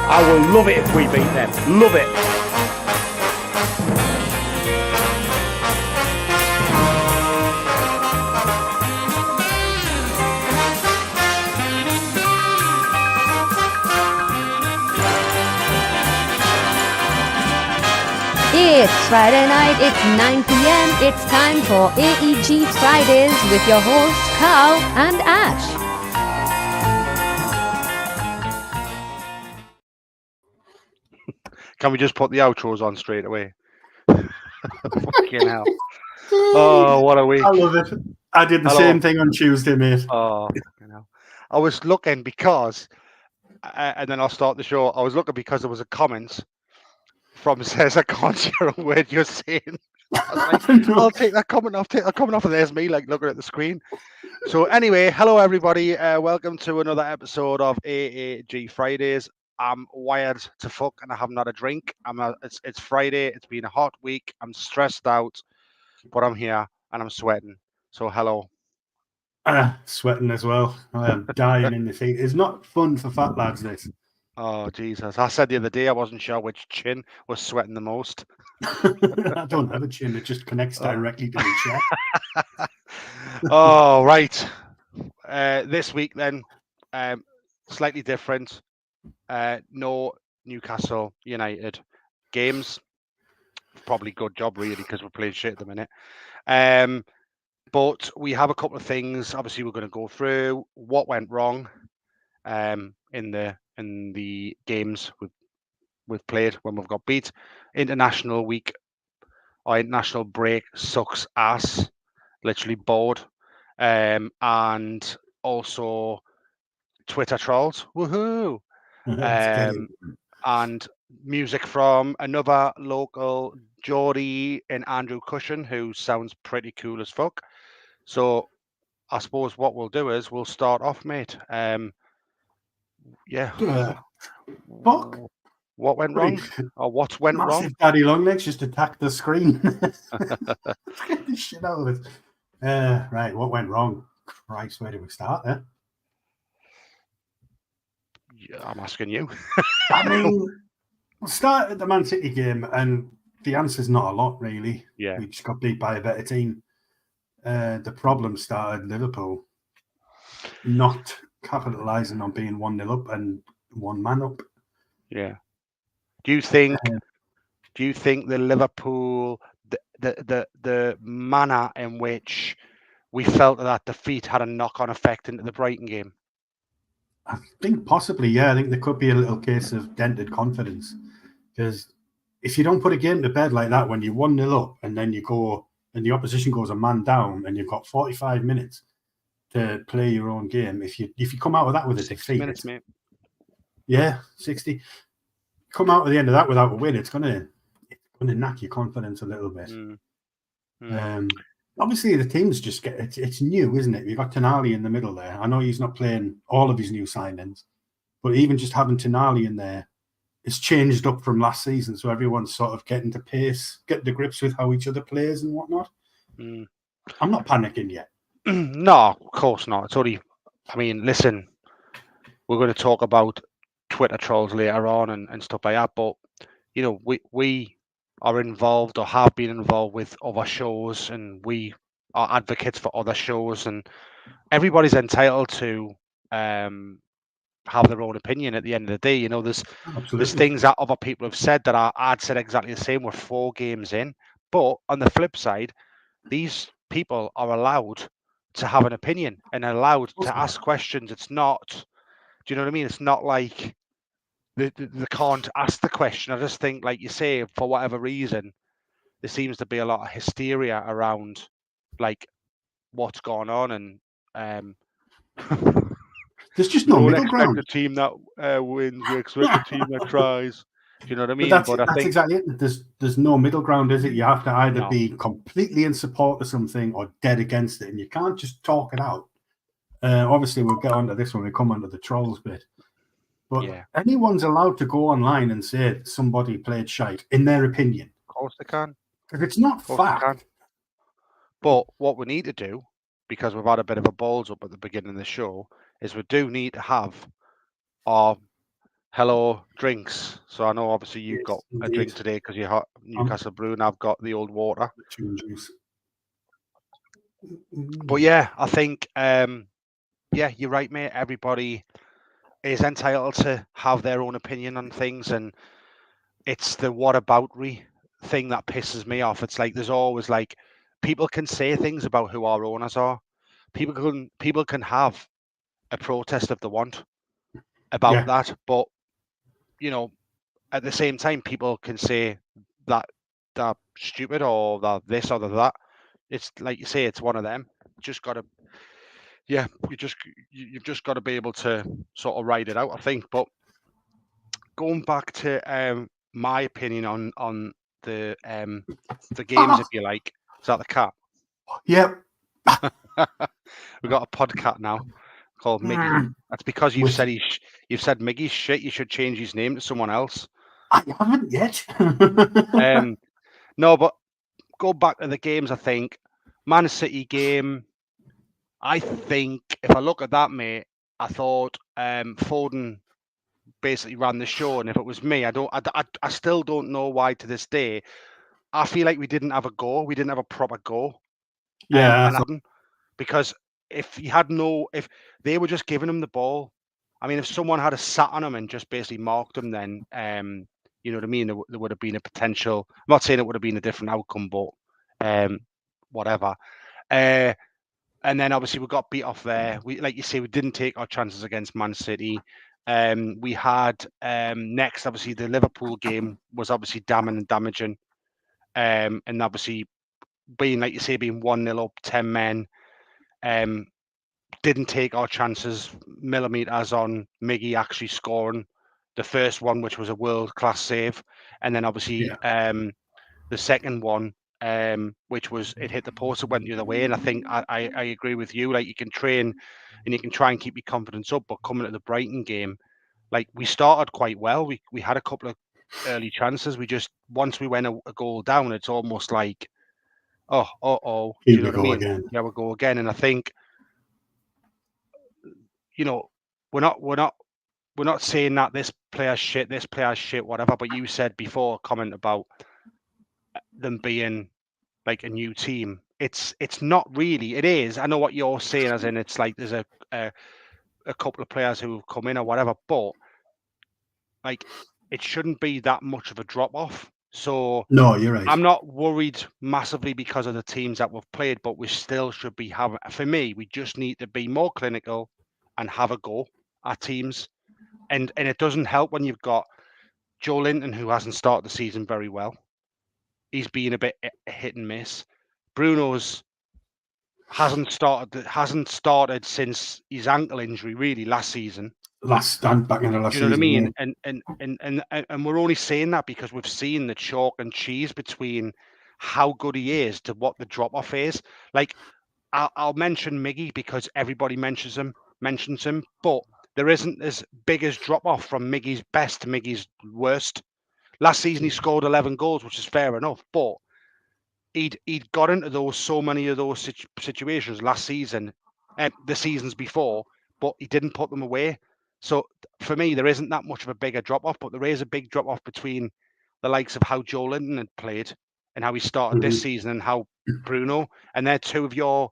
I will love it if we beat them. Love it. It's Friday night, it's 9 p.m. It's time for AEG Fridays with your hosts, Carl and Ash. Can we just put the outros on straight away? Fucking hell. Oh, what a week. I love it. I did the same thing on Tuesday, mate. Oh, fucking hell. I was looking because, and then I'll start the show. I was looking because there was a comment from says, I can't hear a word you're saying. I was like, I'll take that comment off. And there's me like looking at the screen. So anyway, hello everybody. Welcome to another episode of AEG Fridays. I'm wired to fuck and I haven't had a drink. It's Friday. It's been a hot week. I'm stressed out, but I'm here and I'm sweating. So hello. Sweating as well. I am dying in the heat. It's not fun for fat lads, this. Oh, Jesus. I said the other day I wasn't sure which chin was sweating the most. I don't have a chin. It just connects directly to my chest. Oh, right. This week, then, slightly different. No Newcastle United games. Probably good job, really, because we're playing shit at the minute. But we have a couple of things. Obviously, we're going to go through what went wrong in the games we've played when we've got beat. International week or international break sucks ass, literally bored. And also Twitter trolls, woohoo! And music from another local Geordie and Andrew Cushin, who sounds pretty cool as fuck. So I suppose what we'll do is we'll start off, mate. Fuck. What went wrong? Or what went wrong? Massive daddy long legs just attacked the screen. Get the shit out of it. Right, what went wrong? Christ, where do we start there? Yeah, I'm asking you. I mean, we'll start at the Man City game, and the answer's not a lot, really. Yeah. We just got beat by a better team. The problem started Liverpool not capitalising on being 1-0 up and one man up. Yeah. Do you think the Liverpool, the manner in which we felt that defeat had a knock-on effect into the Brighton game? I think possibly, yeah. I think there could be a little case of dented confidence, because if you don't put a game to bed like that when you're 1-0 up and then you go and the opposition goes a man down and you've got 45 minutes to play your own game, if you come out of that with a defeat, minutes, mate. Yeah, 60. Come out at the end of that without a win, it's gonna knock your confidence a little bit. Obviously, the team's just it's new, isn't it? You've got Tonali in the middle there. I know he's not playing all of his new signings, but even just having Tonali in there, it's changed up from last season. So everyone's sort of getting to pace, getting to grips with how each other plays and whatnot. I'm not panicking yet. No, of course not. It's only, I mean, listen, we're going to talk about Twitter trolls later on and stuff like that, but you know, we are involved or have been involved with other shows, and we are advocates for other shows, and everybody's entitled to have their own opinion at the end of the day. You know, there's things that other people have said that I'd said exactly the same. We're 4 games in, but on the flip side, these people are allowed to have an opinion and allowed to ask questions. It's not, do you know what I mean? It's not like they can't ask the question. I just think, like you say, for whatever reason, there seems to be a lot of hysteria around like what's going on, and there's just no middle ground. We expect a team that wins. We expect a team that tries. Do you know what I mean? But that's exactly it. There's no middle ground, is it? You have to either be completely in support of something or dead against it, and you can't just talk it out. Obviously, we'll get onto this when we come onto the trolls bit. But anyone's allowed to go online and say somebody played shite, in their opinion. Of course they can. Because it's not fact. But what we need to do, because we've had a bit of a balls up at the beginning of the show, is we do need to have our hello drinks. So I know obviously you've Yes, got a indeed. drink today because you're hot Newcastle Brew, and I've got the old water. Tune juice. But yeah, I think yeah, you're right, mate. Everybody is entitled to have their own opinion on things, and it's the whataboutery thing that pisses me off. It's like there's always like people can say things about who our owners are. People can have a protest if they want about Yeah. that, but you know, at the same time, people can say that they're stupid or they're this or they're that. It's like you say, it's one of them. Just got to, yeah, you've just got to be able to sort of ride it out, I think. But going back to my opinion on the games, if you like, is that the cat? Yep. We've got a podcat now called Miggy. That's because you've Which- said you've said Miggy's shit. You should change his name to someone else. I haven't yet. No, but go back to the games. I think Man City game. I think if I look at that, mate, I thought Foden basically ran the show, and if it was me, I still don't know why to this day. I feel like we didn't have a go. We didn't have a proper go. Yeah. And I couldn't, because if if they were just giving him the ball, I mean, if someone had a sat on him and just basically marked him, then you know what I mean. There would have been a potential. I'm not saying it would have been a different outcome, but whatever. And then obviously we got beat off there. We, like you say, we didn't take our chances against Man City. We had next, obviously, the Liverpool game was obviously damning and damaging. And obviously, being, like you say, being 1-0 up, 10 men, didn't take our chances, millimetres on Miggy actually scoring the first one, which was a world-class save. And then obviously the second one, which was it hit the post, it went the other way. And I think I agree with you. Like, you can train and you can try and keep your confidence up, but coming to the Brighton game, like, we started quite well. We had a couple of early chances. We just, once we went a goal down, it's almost like, oh, do you know what I mean? Again. Yeah, we'll go again. And I think, you know, we're not saying that this player's shit, whatever. But you said before a comment about them being like a new team. It's not really. It is. I know what you're saying, as in it's like there's a couple of players who have come in or whatever, but like it shouldn't be that much of a drop off. So No, you're right. I'm not worried massively because of the teams that we've played, but we still should be having. For me, we just need to be more clinical and have a go at teams. And it doesn't help when you've got Joe Linton, who hasn't started the season very well. He's been a bit hit and miss. Bruno's hasn't started since his ankle injury really last season. Back in the last Do you know what I season, mean? yeah. And we're only saying that because we've seen the chalk and cheese between how good he is to what the drop off is. Like, I'll mention Miggy because everybody mentions him, but there isn't as big as drop off from Miggy's best to Miggy's worst. Last season he scored 11 goals, which is fair enough, but he'd got into so many of those situations last season, the seasons before, but he didn't put them away. So for me, there isn't that much of a bigger drop off, but there is a big drop off between the likes of how Joe Linton had played and how he started this season and how Bruno, and they're two of your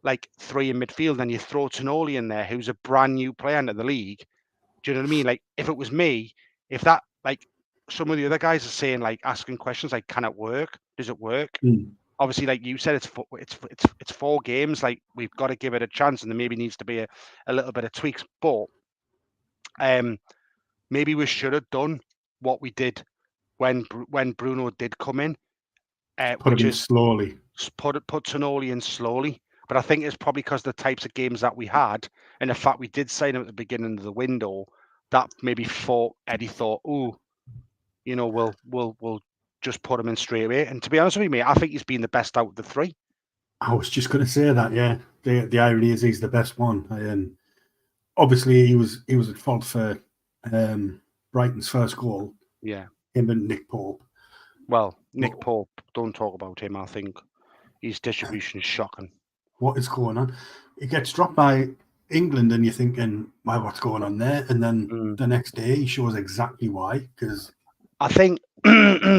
like three in midfield, and you throw Tonoli in there, who's a brand new player into the league. Do you know what I mean? Like, if it was me, if that, like, some of the other guys are saying, like, asking questions like, can it work? Does it work? Obviously, like you said, it's 4 games. Like, we've got to give it a chance, and there maybe needs to be a little bit of tweaks. But maybe we should have done what we did when Bruno did come in, Put him in slowly. Put Tonoli in slowly. But I think it's probably because the types of games that we had, and the fact we did sign him at the beginning of the window, that maybe Eddie thought, oh, you know, we'll just put him in straight away. And to be honest with you, mate, I think he's been the best out of the 3. I was just going to say that. Yeah, the irony is he's the best one. Obviously, he was at fault for Brighton's first goal. Yeah, him and Nick Pope. Well, Nick Pope, don't talk about him. I think his distribution is shocking. What is going on? He gets dropped by England, and you're thinking, "Wow, what's going on there?" And then Mm. the next day, he shows exactly why. Because I think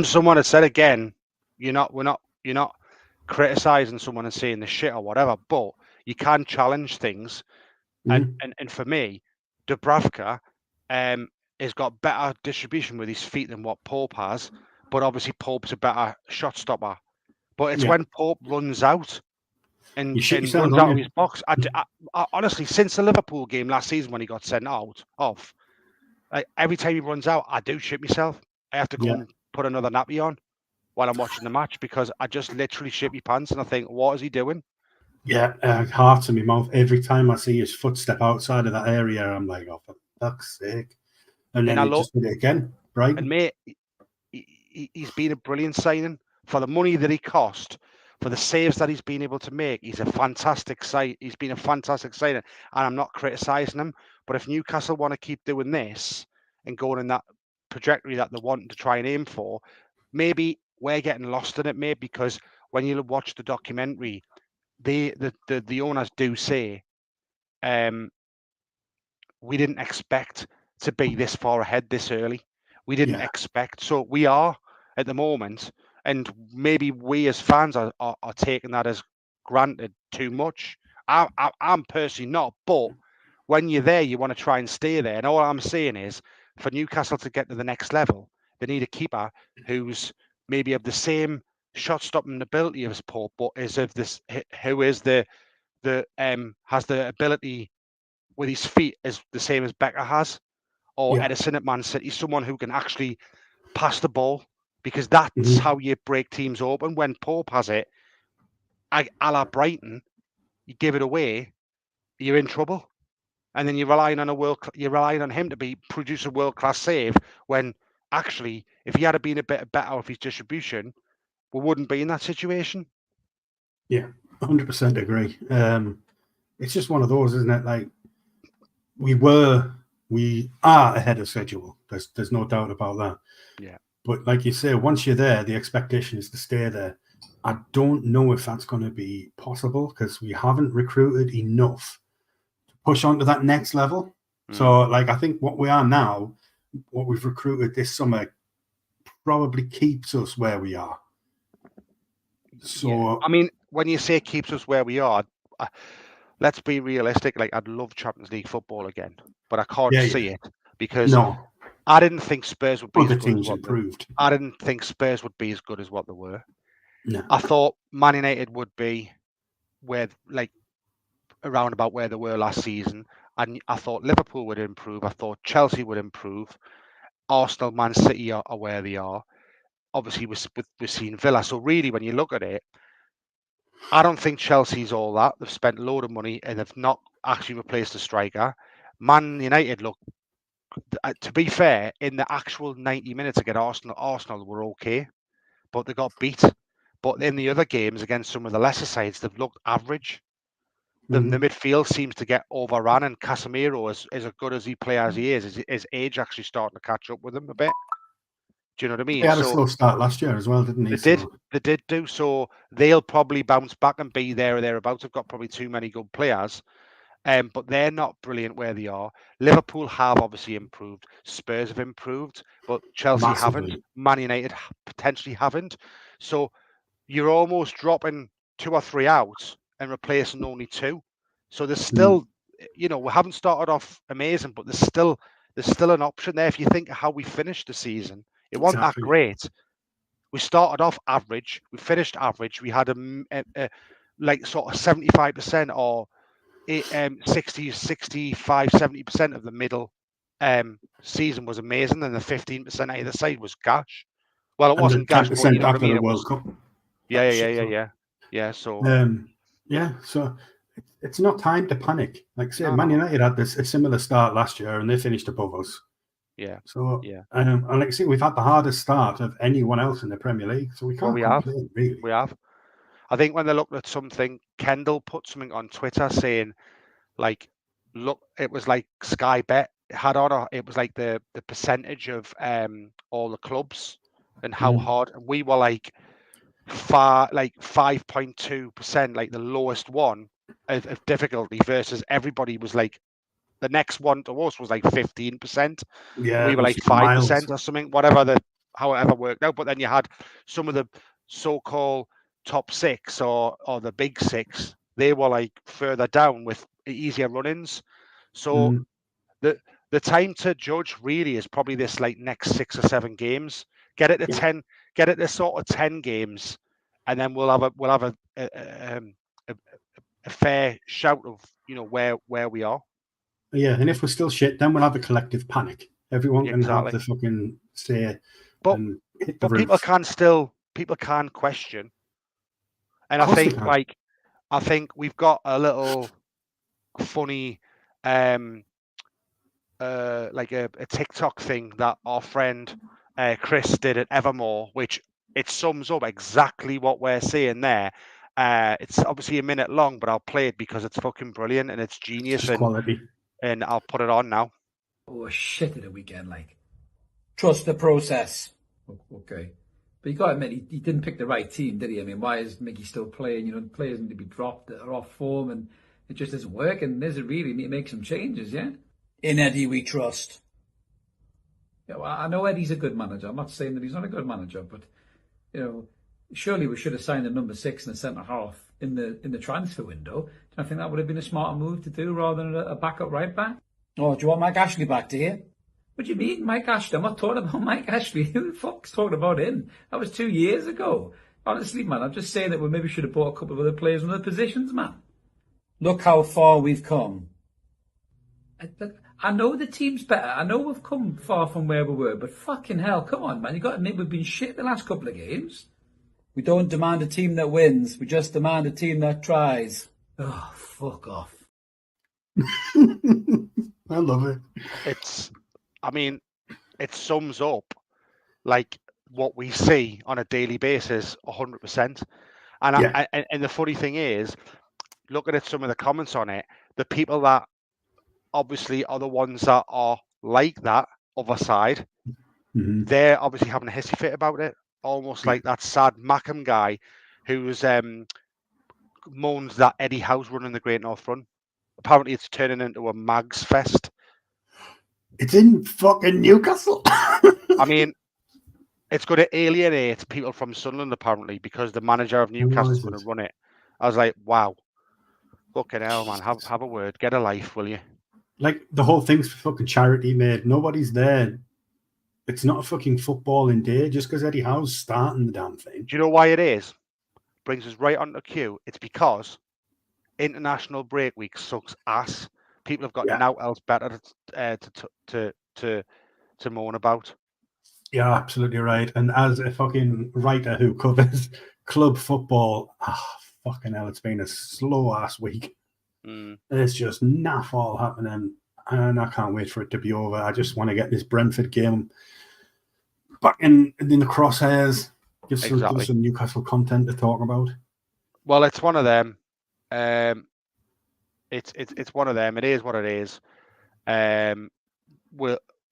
someone had said again, you're not criticizing someone and saying the shit or whatever, but you can challenge things. And for me, Dubravka has got better distribution with his feet than what Pope has, but obviously Pope's a better shot stopper. But it's yeah, when Pope runs out you shit and yourself, runs don't out of you? his box. I honestly, since the Liverpool game last season when he got sent out off, every time he runs out, I do shit myself. I have to go Yeah. and put another nappy on while I'm watching the match because I just literally shit my pants and I think, what is he doing? Yeah, heart in my mouth every time I see his footstep outside of that area. I'm like, oh, for fuck's sake! And then I he love, just did it again, and Brighton. mate, he's been a brilliant signing for the money that he cost, for the saves that he's been able to make. He's a fantastic sign. He's been a fantastic signing, and I'm not criticising him. But if Newcastle want to keep doing this and going in that trajectory that they're wanting to try and aim for, maybe we're getting lost in it, mate. Because when you watch the documentary, the owners do say, we didn't expect to be this far ahead this early. We didn't Yeah. expect. So we are at the moment, and maybe we as fans are taking that as granted too much. I'm personally not, but when you're there, you want to try and stay there. And all I'm saying is, for Newcastle to get to the next level, they need a keeper who's maybe of the same shot stopping ability as Pope, but is of this who is the has the ability with his feet is the same as Becker has, or Yeah. Edison at Man City, someone who can actually pass the ball, because that's Mhm. how you break teams open. When Pope has it, a la Brighton, you give it away, you're in trouble, and then you're relying on him to produce a world class save. When actually, if he had been a bit better of his distribution, we wouldn't be in that situation. Yeah, 100% agree. It's just one of those, isn't it? Like we are ahead of schedule. There's no doubt about that. Yeah. But like you say, once you're there, the expectation is to stay there. I don't know if that's going to be possible because we haven't recruited enough to push on to that next level. So, like, I think what we are now, what we've recruited this summer, probably keeps us where we are. So, yeah. I mean, when you say keeps us where we are, let's be realistic. Like, I'd love Champions League football again, but I can't see it because no, I didn't think Spurs would be other as good as teams what improved. I didn't think Spurs would be as good as what they were. No. I thought Man United would be where, like, around about where they were last season, and I thought Liverpool would improve. I thought Chelsea would improve. Arsenal, Man City are where they are. Obviously, we're seeing Villa. So really, when you look at it, I don't think Chelsea's all that. They've spent a load of money and they've not actually replaced a striker. Man United, look, to be fair, in the actual 90 minutes against Arsenal were okay, but they got beat. But in the other games against some of the lesser sides, they've looked average. The midfield seems to get overrun, and Casemiro, is as good as he is, his age actually starting to catch up with him a bit. Do you know what I mean? They had a So slow start last year as well, didn't they? they did do. So they'll probably bounce back and be there or thereabouts. They've got probably too many good players. But they're not brilliant where they are. Liverpool have obviously improved. Spurs have improved, but Chelsea haven't. Massively. Man United potentially haven't. So you're almost dropping 2 or 3 out and replacing only 2. So there's still, we haven't started off amazing, but there's still an option there. If you think of how we finished the season, it wasn't that great. We started off average. We finished average. We had a like sort of 75% or 60, 65, 70% of the middle season was amazing, and the 15% either side was gash. Well, it And the wasn't gash, but 10% you know what I after mean. the It was, World Cup. yeah. So So it's not time to panic. Like I say, No. Man United had a similar start last year and they finished above us. yeah, So Yeah. And like I say, we've had the hardest start of anyone else in the Premier League. So we Well, can't complain, really. we have. I think when they looked at something, Kendall put something on Twitter saying, like, look, it was like Sky Bet had on it was like the percentage of all the clubs and how hard, and we were like 5.2%, like the lowest one, of difficulty versus everybody was like, the next one to us was like 15%. Yeah, We it were was like miles. 5% or something, however worked out. But then you had some of the so-called top six or the big six. They were like further down with easier run-ins. So Mm. the time to judge really is probably this like next 6 or 7 games. Get it to Yeah. 10. Get it to sort of 10 games, and then we'll have a fair shout of where we are. Yeah, and if we're still shit, then we'll have a collective panic. Everyone can have Exactly. the fucking say But and hit the but roof. people can question, and Of I course they think can. I think we've got a little funny like a TikTok thing that our friend Chris did at Evermore, which it sums up exactly what we're saying there. It's obviously a minute long, but I'll play it because it's fucking brilliant and it's It's genius, just quality. and I'll put it on now. Oh, shit at a weekend, like. Trust the process. Okay. But you got to admit, he didn't pick the right team, did he? I mean, why is Mickey still playing? You know, players need to be dropped that are off form, and it just isn't working. There's a really need to make some changes, yeah? In Eddie, we trust. Yeah, well, I know Eddie's a good manager. I'm not saying that he's not a good manager, but, you know, surely we should have signed a number 6 and a centre half in the transfer window. I think that would have been a smarter move to do rather than a backup right back. Oh, do you want Mike Ashley back to here? What do you mean, Mike Ashley? I'm not talking about Mike Ashley. Who the fuck's talking about him? That was 2 years ago. Honestly, man, I'm just saying that we maybe should have bought a couple of other players in other positions, man. Look how far we've come. I know the team's better. I know we've come far from where we were, but fucking hell, come on, man. You got to admit we've been shit the last couple of games. We don't demand a team that wins. We just demand a team that tries. Oh, fuck off. I love it. It sums up like what we see on a daily basis 100%. And and the funny thing is, looking at some of the comments on it, the people that obviously are the ones that are like that other side, they're obviously having a hissy fit about it, almost like that sad Mackham guy who's moans that Eddie Howe's running the Great North Run. Apparently it's turning into a Mags fest. It's in fucking Newcastle. I mean, it's going to alienate people from Sunderland apparently because the manager of Newcastle is going to run it. I was like, wow, fucking hell, man, have a word, get a life, will you? Like, the whole thing's for fucking charity, mate. Nobody's there. It's not a fucking footballing day just because Eddie Howe's starting the damn thing. Do you know why it is? Brings us right on the cue. It's because international break week sucks ass. People have got now else better to moan about. Yeah, absolutely right. And as a fucking writer who covers club football, fucking hell, it's been a slow ass week. There's just naff all happening, and I can't wait for it to be over. I just want to get this Brentford game back in the crosshairs. Give some Newcastle content to talk about. Well, it's one of them. It's one of them. It is what it is.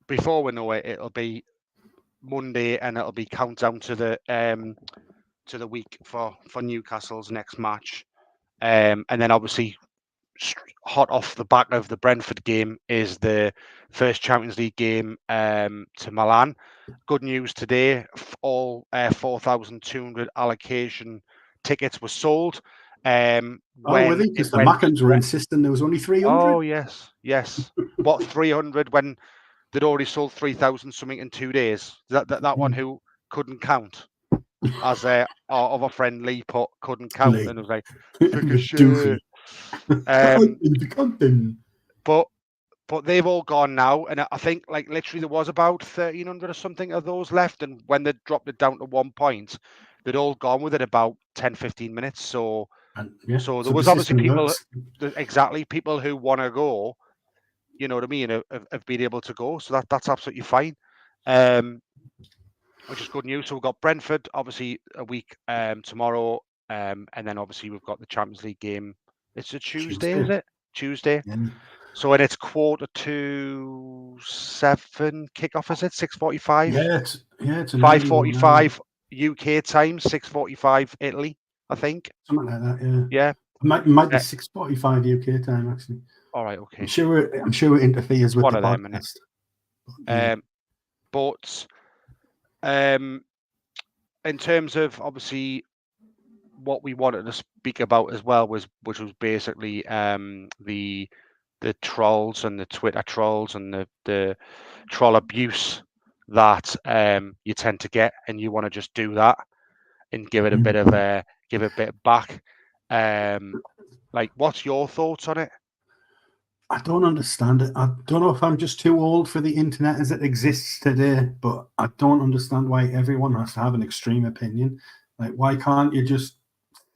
Before we know it, it'll be Monday, and it'll be countdown to the week for Newcastle's next match, and then obviously hot off the back of the Brentford game is the first Champions League game to Milan. Good news today: all 4,200 allocation tickets were sold. Were they? Because the Mackhams were insisting there was only 300. Oh yes. What 300 when they'd already sold 3,000 something in 2 days? That one who couldn't count, as our other friend Lee put, couldn't count, and it was like, shit. But they've all gone now, and I think like literally there was about 1,300 or something of those left, and when they dropped it down to 1 point, they'd all gone with it about 10-15 minutes. So there was obviously people who want to go, you know what I mean, have been able to go, so that's absolutely fine, which is good news. So we've got Brentford obviously a week tomorrow, and then obviously we've got the Champions League game. It's a Tuesday. Is it Tuesday? Yeah. So when it's 6:45 kickoff, is it 6:45? It's 5:45 UK time, 6:45 Italy, I think. Something like that, yeah. Might be 6:45 UK time actually. All right, okay. I'm sure it interferes with One the of them, innit? podcast. But in terms of obviously what we wanted to speak about as well which was basically the trolls and the Twitter trolls and the troll abuse that you tend to get, and you want to just do that and give it a bit of give it a bit back. Like, what's your thoughts on it? I don't understand it. I don't know if I'm just too old for the internet as it exists today, but I don't understand why everyone has to have an extreme opinion. Like, why can't you just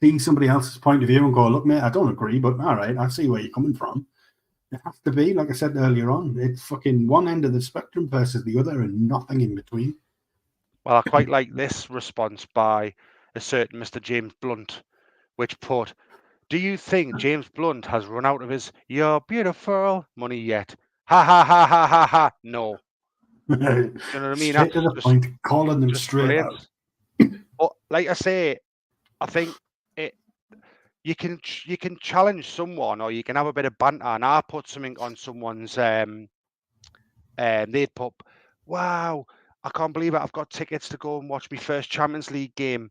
see somebody else's point of view and go, look, mate, I don't agree, but all right, I see where you're coming from. It has to be, like I said earlier on, it's fucking one end of the spectrum versus the other and nothing in between. Well, I quite like this response by a certain Mr. James Blunt, which put, do you think James Blunt has run out of his "you're beautiful" money yet? Ha ha ha ha ha ha. No. You know what I mean? Straight to the point, calling them straight brilliant. out. But like I say, I think you can challenge someone, or you can have a bit of banter. And I put something on someone's they'd put, wow, I can't believe it, I've got tickets to go and watch my first Champions League game.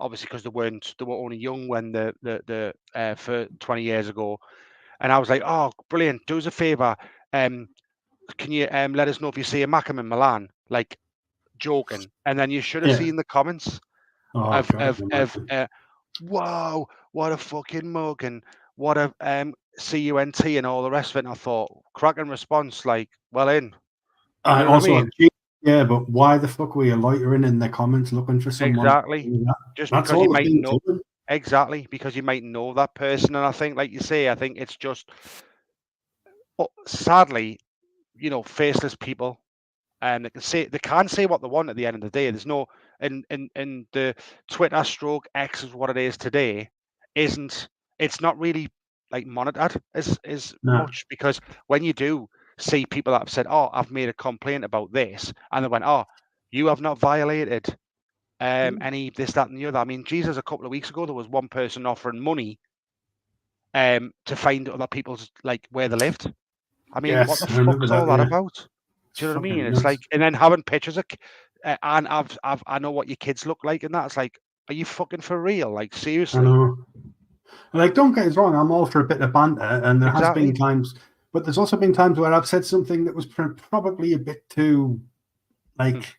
Obviously because they were only young when the for 20 years ago. And I was like, oh, brilliant, do us a favour, can you let us know if you see a Macam in Milan, like joking. And then you should have seen the comments of wow, what a fucking mug, and what a CUNT and all the rest of it. And I thought, cracking response, like, well in. I know what also I mean? Yeah, but why the fuck were you loitering in the comments looking for someone? Exactly. Just That's because you all might been know. doing. Exactly, because you might know that person. And I think, like you say, I think it's just, sadly, faceless people, and they can say what they want at the end of the day. There's no, in the Twitter stroke X is what it is today, it's not really like monitored as much, because when you do see people that have said, oh, I've made a complaint about this, and they went, oh, you have not violated any this, that, and the other. I mean, Jesus, a couple of weeks ago there was one person offering money to find other people's, like, where they lived. I mean, what the fuck's all that about? Do you know what I mean? It's like, and then having pictures of, and I know what your kids look like, and that's like, are you fucking for real? Like, seriously? I know. Like, don't get us wrong, I'm all for a bit of banter, and there has been times, but there's also been times where I've said something that was probably a bit too, like,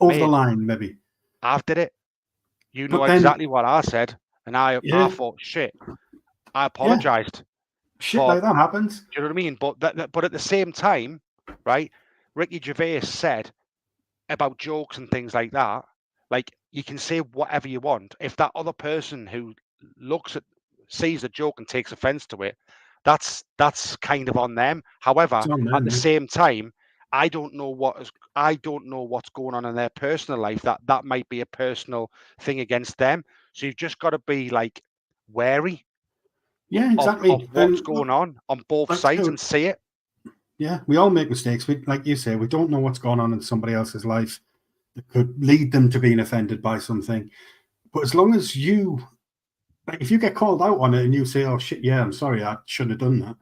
over the line, maybe. I've did it. You know exactly what I said, and I thought, shit, I apologized. Shit like that happens. Do you know what I mean? But at the same time, right? Ricky Gervais said about jokes and things like that, like, you can say whatever you want. If that other person who sees a joke and takes offense to it, that's kind of on them. However, at the same time, I don't know what's going on in their personal life. That might be a personal thing against them. So you've just got to be, like, wary. Yeah, exactly. Of what's going on both sides and see it. Yeah, we all make mistakes. We, like you say, we don't know what's going on in somebody else's life that could lead them to being offended by something. But as long as like, if you get called out on it and you say, oh shit, yeah, I'm sorry, I shouldn't have done that,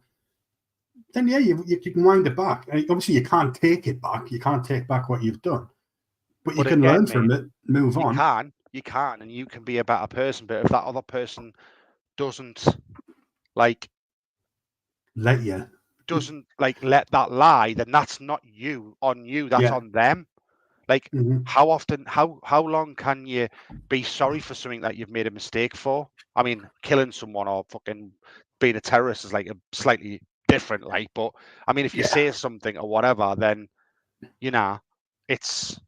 then yeah, you can wind it back. And obviously, you can't take it back. You can't take back what you've done. But you can learn from it, move on. You can, and you can be a better person. But if that other person doesn't, like, let that lie, then that's not on you. That's on them. Like, how often, how long can you be sorry for something that you've made a mistake for? I mean, killing someone or fucking being a terrorist is like a slightly different, like, but I mean, if you say something or whatever, then, it's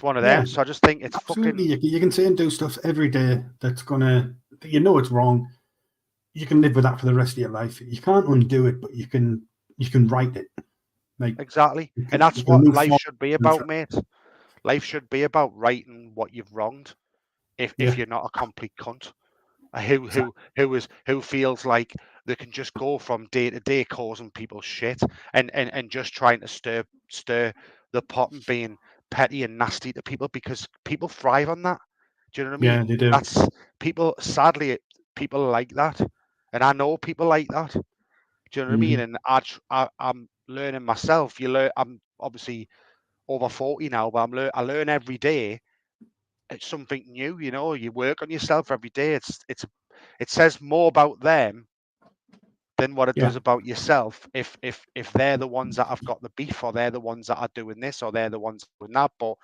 one of them. So I just think it's absolutely fucking. You can say and do stuff every day that's gonna, it's wrong. You can live with that for the rest of your life. You can't undo it, but you can write it. Like, exactly, and that's what life should be about, mate. Life should be about righting what you've wronged. If you're not a complete cunt, who feels like they can just go from day to day causing people shit and just trying to stir the pot and being petty and nasty to people, because people thrive on that. Do you know what I mean? Yeah, they do. That's people. Sadly, people like that, and I know people like that. Do you know what I mean? And I'm learning myself. I'm obviously over 40 now, but I learn every day. It's something new, you know. You work on yourself every day. It says more about them than what it does about yourself. If they're the ones that have got the beef, or they're the ones that are doing this, or they're the ones doing that. But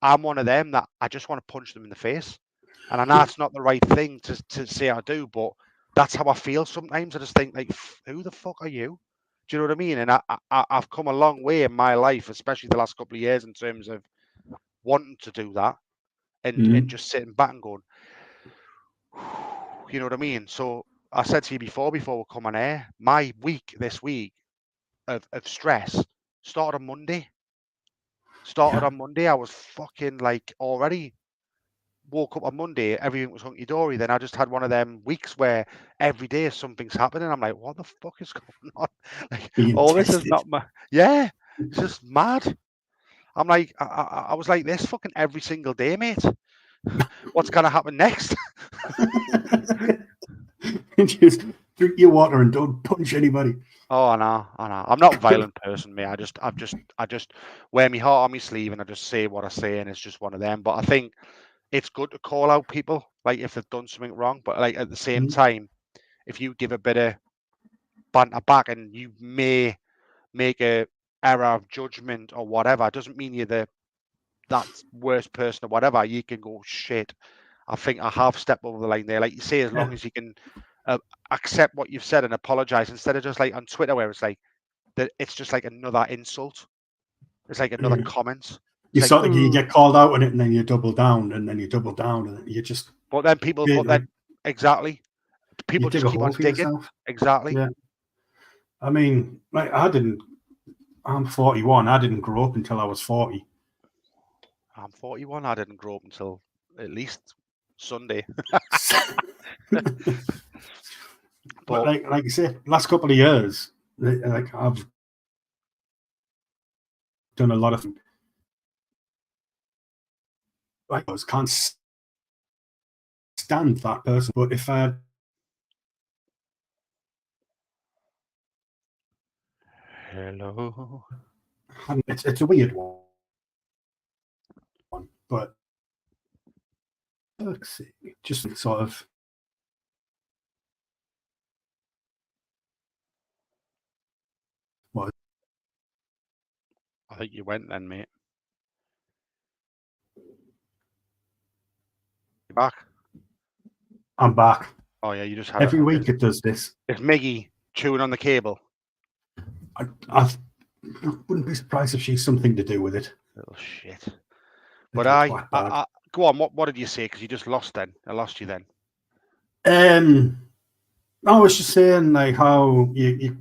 I'm one of them that I just want to punch them in the face. And I know it's not the right thing to say I do, but that's how I feel sometimes. I just think, like, who the fuck are you? Do you know what I mean? And I've come a long way in my life, especially the last couple of years, in terms of wanting to do that and just sitting back and going, you know what I mean? So I said to you before we come on air, my week this week of stress started on Monday. I was fucking like already woke up on Monday, everything was hunky dory. Then I just had one of them weeks where every day something's happening. I'm like, what the fuck is going on? Like, Being all this is tested. not my, yeah, it's just mad. I'm like, I was like this fucking every single day, mate. What's gonna happen next? Just drink your water and don't punch anybody. Oh, I know. I'm not a violent person, mate. I just wear my heart on my sleeve and I just say what I say, and it's just one of them. But I think it's good to call out people, like, if they've done something wrong. But like at the same time, if you give a bit of banter back and you may make a error of judgment or whatever, it doesn't mean you're that worst person or whatever. You can go, shit, I think I have stepped over the line there. Like you say, as long as you can accept what you've said and apologize, instead of just like on Twitter where it's like that, it's just like another insult. It's like another comment. You It's sort like, of you get called out on it, and then you double down, and then you double down, and you just. But then exactly, people You dig just a keep hole on for digging. yourself. Exactly. Yeah. I mean, like I'm 41. I didn't grow up until I was 40. I'm 41. I didn't grow up until at least Sunday. But like you say, last couple of years, like I've done a lot of things. Like I can't stand that person, but if I Hello. it's a weird one, but just sort of. What? I think you went then, mate. You back? I'm back. Oh yeah, you just had Every week it does this. Is Miggy chewing on the cable? I wouldn't be surprised if she's something to do with it. Little shit. But I go on. What did you say? Because you just lost then. I lost you then. I was just saying like how you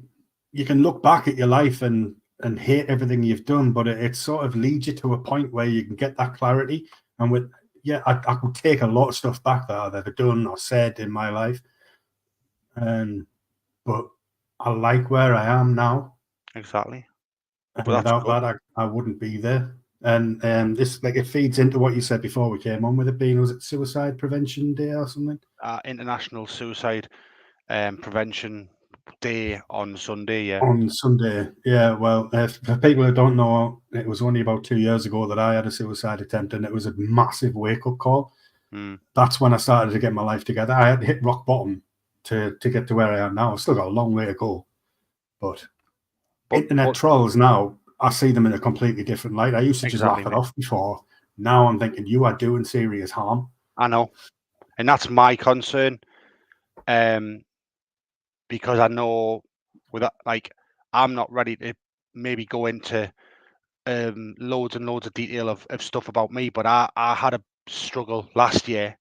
can look back at your life and hate everything you've done, but it sort of leads you to a point where you can get that clarity. And I could take a lot of stuff back that I've ever done or said in my life, but I like where I am now. Exactly. And without that, I wouldn't be there. And this, like, it feeds into what you said before we came on with it being, was it Suicide Prevention Day or something? International Suicide Prevention Day on Sunday, yeah. On Sunday, yeah. Well, for people who don't know, it was only about 2 years ago that I had a suicide attempt, and it was a massive wake-up call. That's when I started to get my life together. I had to hit rock bottom to get to where I am now. I've still got a long way to go. But internet trolls now, I see them in a completely different light. I used to just laugh it off before. Now I'm thinking, you are doing serious harm. I know. And that's my concern. Because I know like, I'm not ready to maybe go into loads and loads of detail of stuff about me, but I had a struggle last year,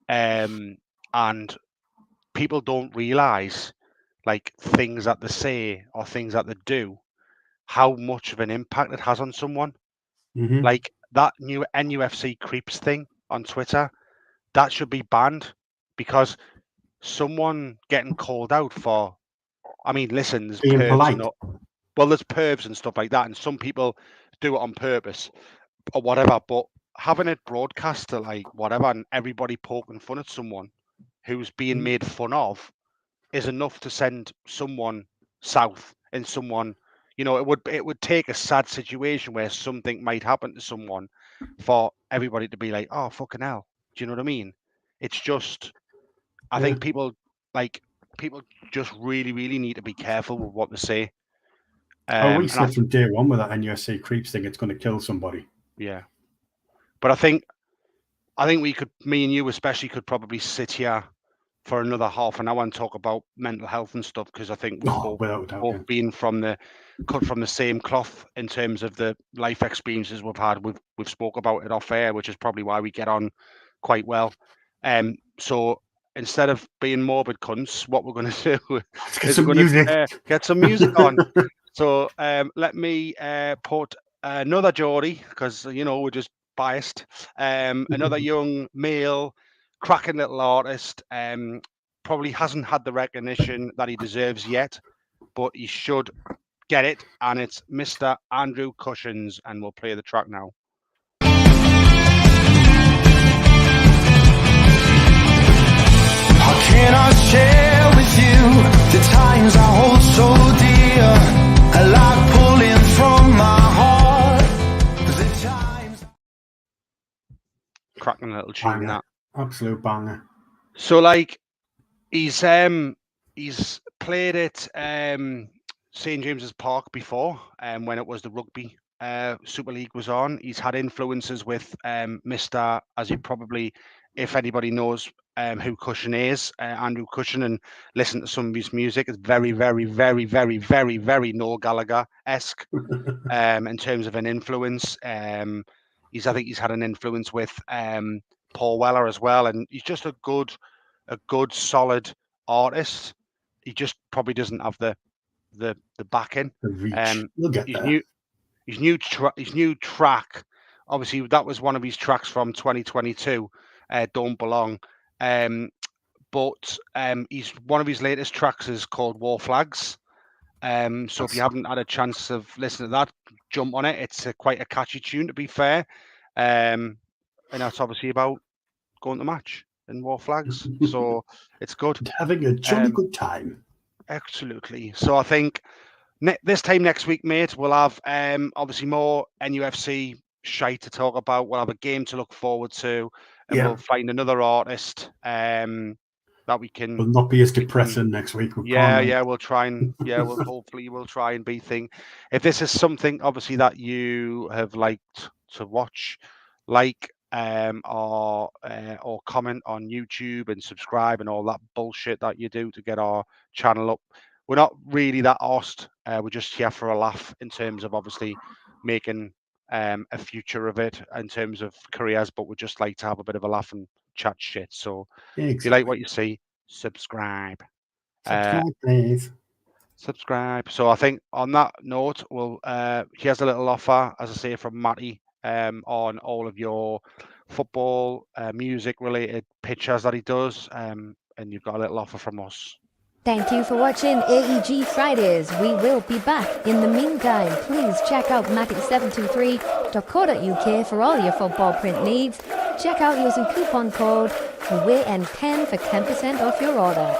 and people don't realize, like, things that they say or things that they do, how much of an impact it has on someone. Like that new NUFC creeps thing on Twitter, that should be banned, because someone getting called out for, I mean, listen, there's being polite. There's pervs and stuff like that, and some people do it on purpose or whatever, but having it broadcast to, like, whatever, and everybody poking fun at someone, who's being made fun of is enough to send someone south and someone, it would take a sad situation where something might happen to someone for everybody to be like, oh, fucking hell. Do you know what I mean? It's just, I think people just really, really need to be careful with what they say. We said from day one with that NUSC creeps thing, it's going to kill somebody. Yeah. But I think me and you especially could probably sit here for another half an hour and talk about mental health and stuff, because I think we've both been cut from the same cloth in terms of the life experiences we've had. We've spoke about it off air, which is probably why we get on quite well. So instead of being morbid cunts, what we're going to do is get some music on. So let me put another Geordie, because we're just biased. Another young male, cracking little artist. Probably hasn't had the recognition that he deserves yet, but he should get it. And it's Mr. Andrew Cushins, and we'll play the track now. How can I share with you the times I hold so dear? I like pulling from my heart. The times. Cracking a little tune, banger. that Absolute banger. So he's played at St James's Park before, when it was the rugby Super League was on. He's had influences with Mr. as you probably, if anybody knows who Cushin is, Andrew Cushin, and listen to some of his music. It's very, very, very, very, very, very Noel Gallagher-esque in terms of an influence. I think he's had an influence with Paul Weller as well, and he's just a good, solid artist. He just probably doesn't have the backing. The reach. We'll get there. His new track, obviously, that was one of his tracks from 2022. Don't Belong. But one of his latest tracks is called War Flags. So if you haven't had a chance of listening to that, jump on it. It's quite a catchy tune, to be fair. And that's obviously about going to match and War Flags. So it's good. Having a jolly good time. Absolutely. So I think this time next week, mate, we'll have obviously more NUFC shite to talk about. We'll have a game to look forward to. And we'll find another artist that we can. Will not be as depressing next week. We'll try and hopefully we'll try and be if this is something obviously that you have liked to watch, or comment on YouTube and subscribe and all that bullshit that you do to get our channel up. We're not really that arsed. We're just here for a laugh in terms of obviously making a future of it in terms of careers, but we just like to have a bit of a laugh and chat shit. So if you like what you see, subscribe. Please. Subscribe. So I think on that note, here's a little offer, as I say, from Matty on all of your football, music related pictures that he does. And you've got a little offer from us. Thank you for watching AEG Fridays. We will be back. In the meantime, please check out matic723.co.uk for all your football print needs. Check out using coupon code WAYN10 for 10% off your order.